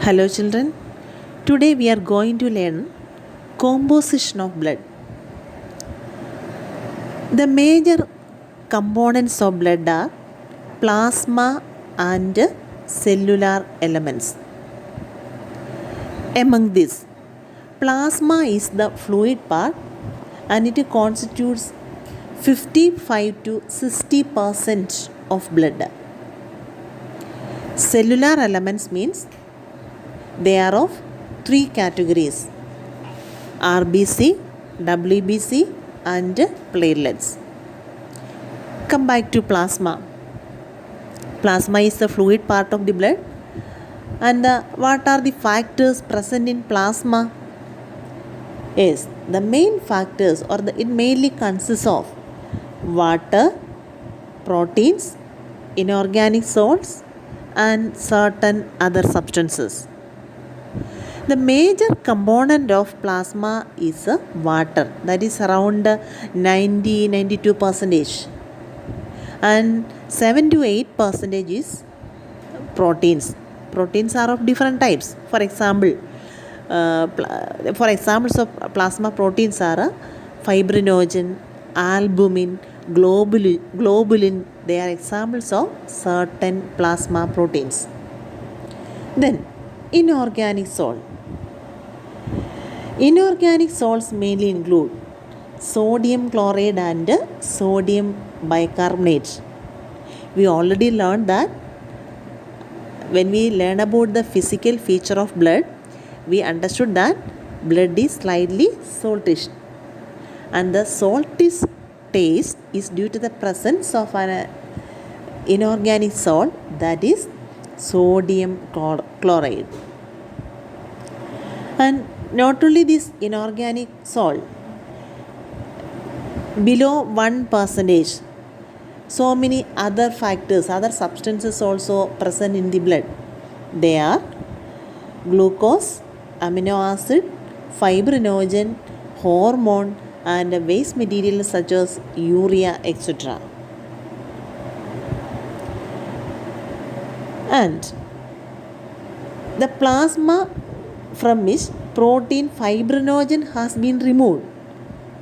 Hello children, today we are going to learn composition of blood. The major components of blood are plasma and cellular elements. Among these, plasma is the fluid part and it constitutes 55 to 60% of blood. Cellular elements means they are of three categories: RBC, WBC and platelets. Come back to plasma. Plasma is the fluid part of the blood. And what are the factors present in plasma? Yes, the main factors it mainly consists of water, proteins, inorganic salts and certain other substances. The major component of plasma is water, that is around 92%, and 7 to 8% is proteins. Proteins are of different types. For examples of plasma proteins are fibrinogen, albumin, globulin. They are examples of certain plasma proteins. Then inorganic salt. Inorganic salts mainly include sodium chloride and sodium bicarbonate. We already learned that when we learn about the physical feature of blood, we understood that blood is slightly saltish, and the saltish taste is due to the presence of an inorganic salt, that is sodium chloride. And not only this inorganic salt, below 1%, so many other factors, other substances also present in the blood. They are glucose, amino acid, fibrinogen, hormone and waste materials such as urea, etc. And the plasma from which protein fibrinogen has been removed,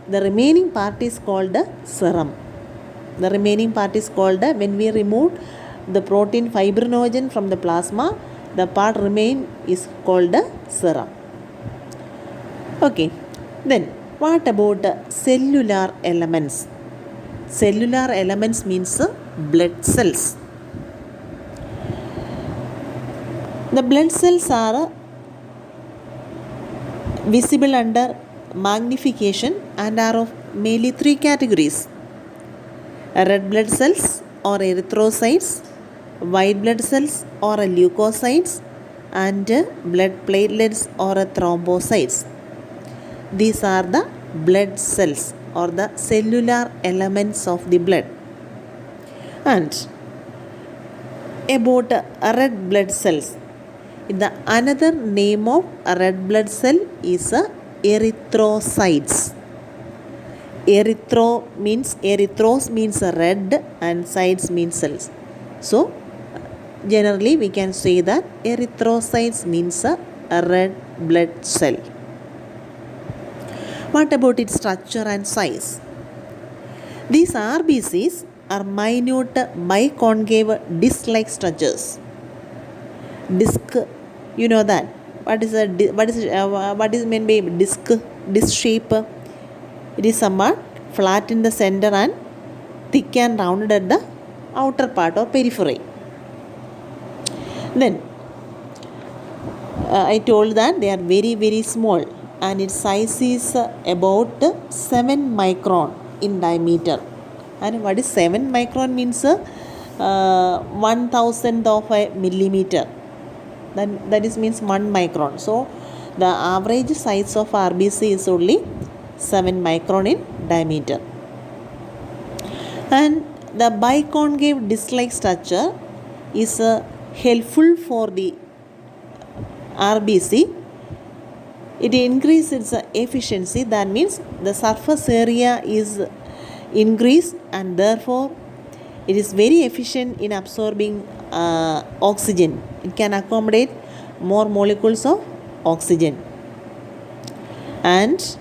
the remaining part is called the serum. The remaining part is called when we remove the protein fibrinogen from the plasma, the part remain is called the serum. Okay, then what about cellular elements? Cellular elements means blood cells. The blood cells are visible under magnification and are of mainly three categories: red blood cells or erythrocytes, white blood cells or leukocytes, and blood platelets or thrombocytes. These are the blood cells or the cellular elements of the blood. And about red blood cells, the another name of a red blood cell is erythrocytes. Erythros means red and cytes means cells. So generally we can say that erythrocytes means a red blood cell. What about its structure and size? These RBCs are minute biconcave disc-like structures. Disc, you know that. What is meant by disc shape? It is somewhat flat in the center and thick and rounded at the outer part or periphery. Then I told that they are very, very small and its size is about 7 micron in diameter. And what is 7 micron means? 1,000th of a millimeter. That means 1 micron. So the average size of RBC is only 7 micron in diameter. And the biconcave disc-like structure is helpful for the RBC. It increases its efficiency. That means the surface area is increased and therefore it is very efficient in absorbing oxygen. It can accommodate more molecules of oxygen. And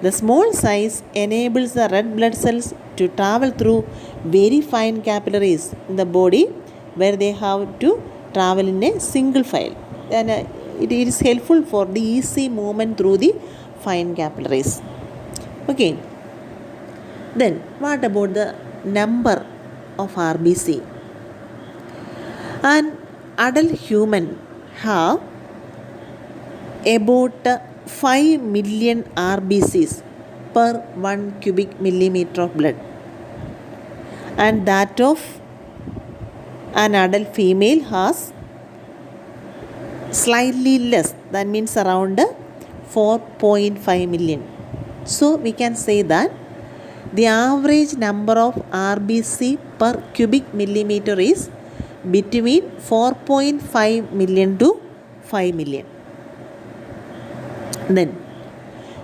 the small size enables the red blood cells to travel through very fine capillaries in the body, where they have to travel in a single file. And it is helpful for the easy movement through the fine capillaries. Okay. Then what about the number of RBC? An adult human have about 5 million RBCs per 1 cubic millimeter of blood, and that of an adult female has slightly less, that means around 4.5 million. So we can say that the average number of RBC per cubic millimeter is between 4.5 million to 5 million. Then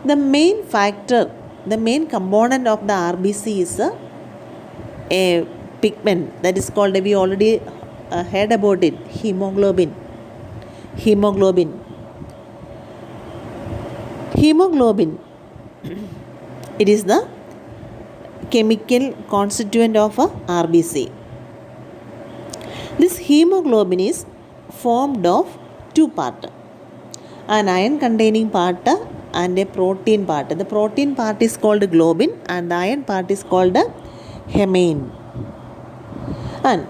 the main factor, the main component of the RBC is a pigment that is called, we already heard about it, hemoglobin. Hemoglobin, it is the chemical constituent of a RBC. This hemoglobin is formed of two parts, an iron containing part and a protein part. The protein part is called globin and the iron part is called hemine. And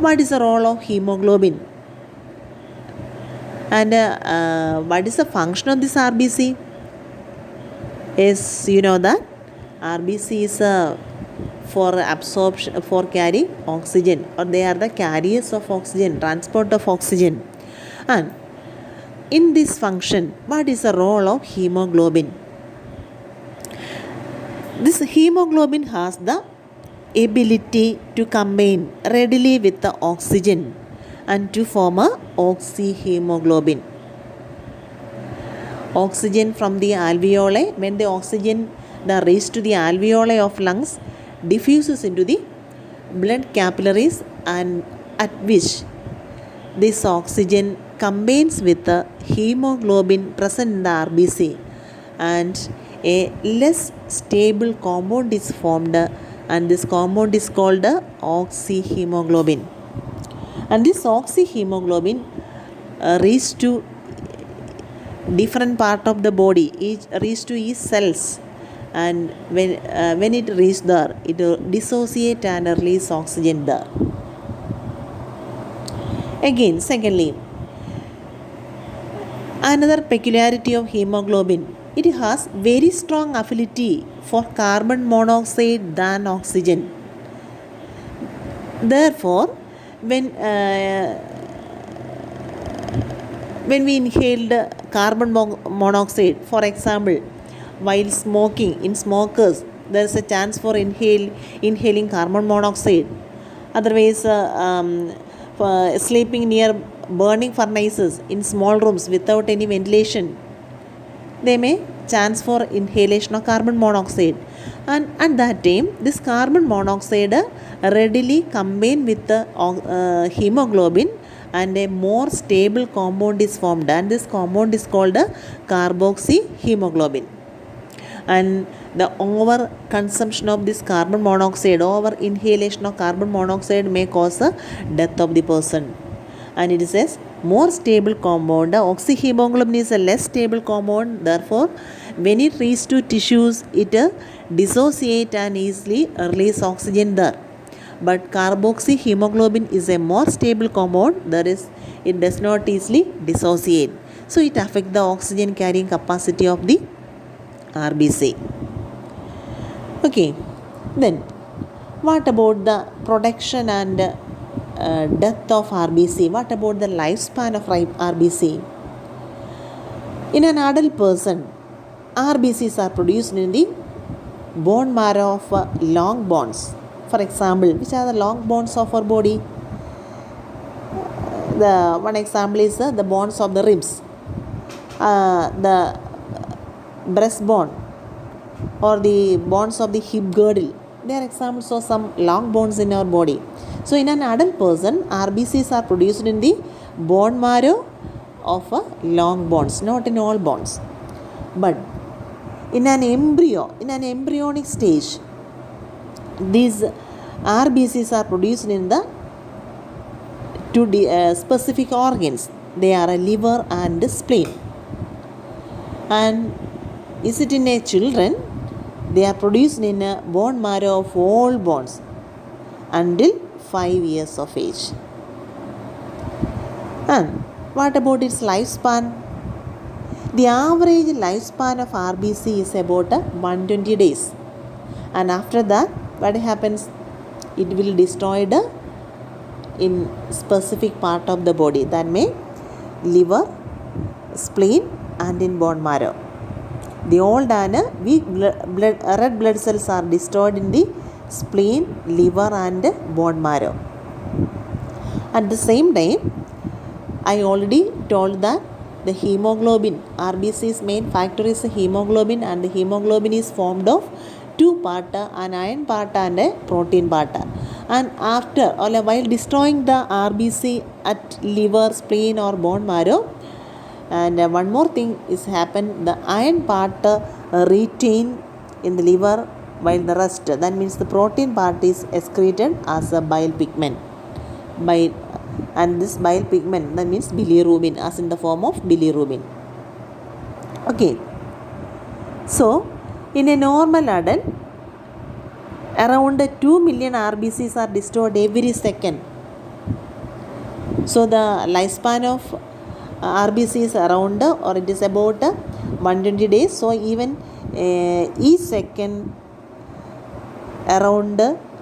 what is the role of hemoglobin? And what is the function of this RBC? Yes, you know that RBC is for absorption, for carrying oxygen, or they are the carriers of oxygen, transport of oxygen. And in this function, what is the role of hemoglobin? This hemoglobin has the ability to combine readily with the oxygen and to form a oxyhemoglobin. Oxygen from the alveoli, when the oxygen that reaches to the alveoli of lungs diffuses into the blood capillaries, and at which this oxygen combines with the hemoglobin present in the RBC, and a less stable compound is formed, and this compound is called oxyhemoglobin. And this oxyhemoglobin reaches to different part of the body, each reaches to each cells, and when it reaches there, it dissociate and release oxygen there. Again, secondly, another peculiarity of hemoglobin, it has very strong affinity for carbon monoxide than oxygen. Therefore, when we inhaled carbon monoxide, for example, while smoking, in smokers, there is a chance for inhaling carbon monoxide. Otherwise, sleeping near burning furnaces in small rooms without any ventilation, they may chance for inhalation of carbon monoxide. And at that time, this carbon monoxide readily combine with the hemoglobin, and a more stable compound is formed, and this compound is called carboxyhemoglobin. And the over consumption of this carbon monoxide, over inhalation of carbon monoxide, may cause the death of the person. And it is a more stable compound. The oxyhemoglobin is a less stable compound. Therefore, when it reaches to tissues, it dissociate and easily release oxygen there. But carboxyhemoglobin is a more stable compound, that is, it does not easily dissociate. So it affects the oxygen carrying capacity of the RBC. Okay, then what about the production and death of RBC? What about the lifespan of RBC? In an adult person, RBCs are produced in the bone marrow of long bones. For example, which are the long bones of our body? The one example is the bones of the ribs, the breastbone, or the bones of the hip girdle. They are examples of some long bones in our body. So in an adult person, RBCs are produced in the bone marrow of long bones, not in all bones. But in an embryo, in an embryonic stage, these RBCs are produced in the two specific organs. They are a liver and spleen. And is it in a children? They are produced in a bone marrow of all bones until 5 years of age. And what about its lifespan? The average lifespan of RBC is about 120 days. And after that, what happens? It will destroy in specific part of the body. That may liver, spleen, and in bone marrow. The old and weak red blood cells are destroyed in the spleen, liver, and bone marrow. At the same time, I already told that the hemoglobin, RBC's main factor is hemoglobin, and the hemoglobin is formed of two parts, an iron part and a protein part. And after or while destroying the RBC at liver, spleen, or bone marrow, and one more thing is happen, the iron part retain in the liver, while the rest, that means the protein part, is excreted as a bile pigment. And this bile pigment, that means bilirubin, as in the form of bilirubin. Okay. So, in a normal adult, around 2 million RBCs are destroyed every second. So, the lifespan of RBC is around, or it is about 120 days. So, even each second, around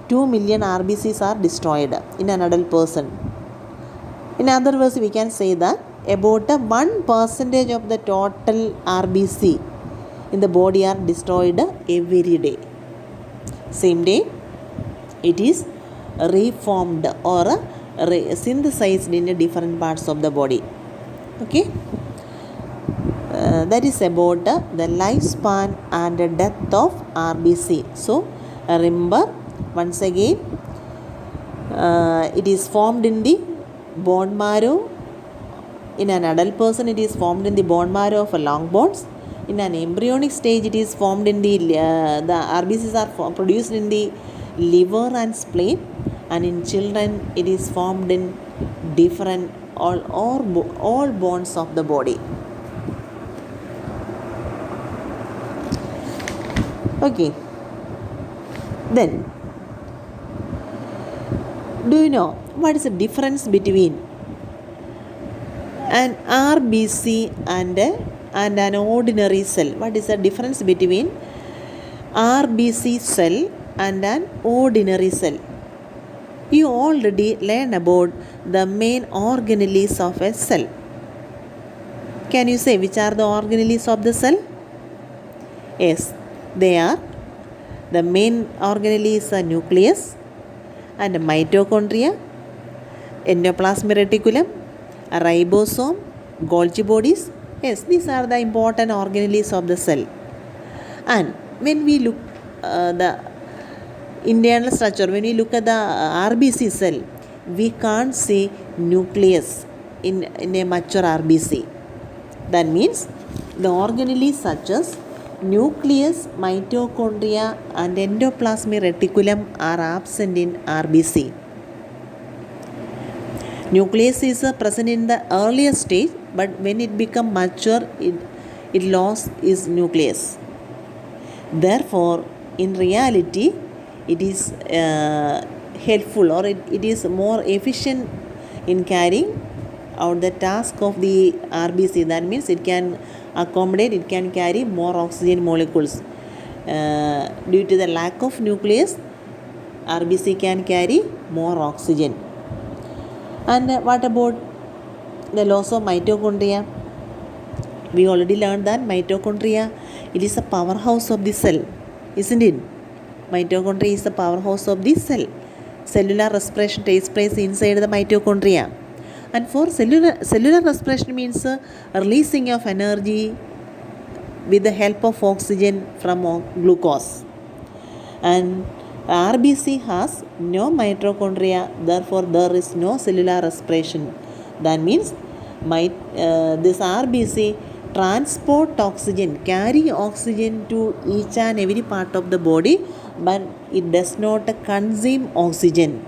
2 million RBCs are destroyed in an adult person. In other words, we can say that about 1% of the total RBC in the body are destroyed every day. Same day, it is reformed or synthesized in different parts of the body. Okay, that is about the lifespan and death of RBC. So, remember once again, it is formed in the bone marrow. In an adult person, it is formed in the bone marrow of long bones. In an embryonic stage, it is formed in the RBCs are produced in the liver and spleen, and in children, it is formed in different all bones of the body. Okay. Then, do you know what is the difference between an RBC and an ordinary cell? What is the difference between RBC cell and an ordinary cell? You already learned about the main organelles of a cell. Can you say which are the organelles of the cell? Yes, they are. The main organelle is a nucleus and mitochondria, endoplasmic reticulum, a ribosome, Golgi bodies. Yes, these are the important organelles of the cell. And when we look the internal structure, when we look at the RBC cell, we can't see nucleus in a mature RBC. That means the organelles such as nucleus, mitochondria, and endoplasmic reticulum are absent in RBC. Nucleus is present in the earlier stage, but when it becomes mature, it lost its nucleus. Therefore, in reality, it is helpful, or it is more efficient in carrying out the task of the RBC. That means it can accommodate, it can carry more oxygen molecules. Due to the lack of nucleus, RBC can carry more oxygen. And what about the loss of mitochondria? We already learned that mitochondria, it is a powerhouse of the cell, isn't it? Mitochondria is the powerhouse of the cell. Cellular respiration takes place inside the mitochondria. And for cellular respiration means releasing of energy with the help of oxygen from glucose. And RBC has no mitochondria, therefore there is no cellular respiration. That means this RBC transport oxygen, carry oxygen to each and every part of the body, but it does not consume oxygen,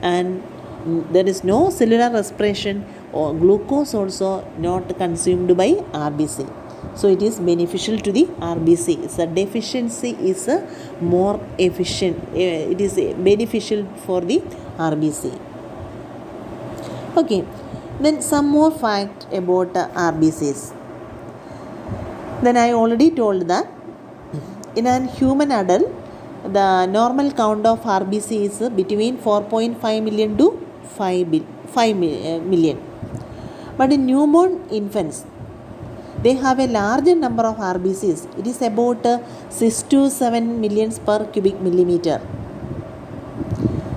and there is no cellular respiration or glucose also not consumed by RBC. So it is beneficial to the RBC. So deficiency is more efficient. It is beneficial for the RBC. Okay, then some more fact about RBCs. Then I already told that in a human adult, the normal count of RBC is between 4.5 million to 5 million. But in newborn infants, they have a larger number of RBCs. It is about 6 to 7 millions per cubic millimeter.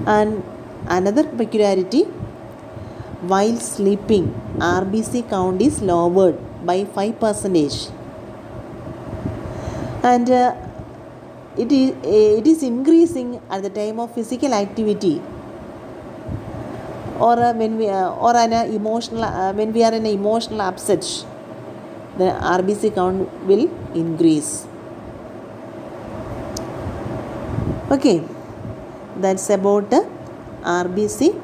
And another peculiarity, while sleeping, RBC count is lowered by 5%. And it is increasing at the time of physical activity, or when we or an emotional when we are in an emotional upset, the RBC count will increase. Okay, that's about RBC.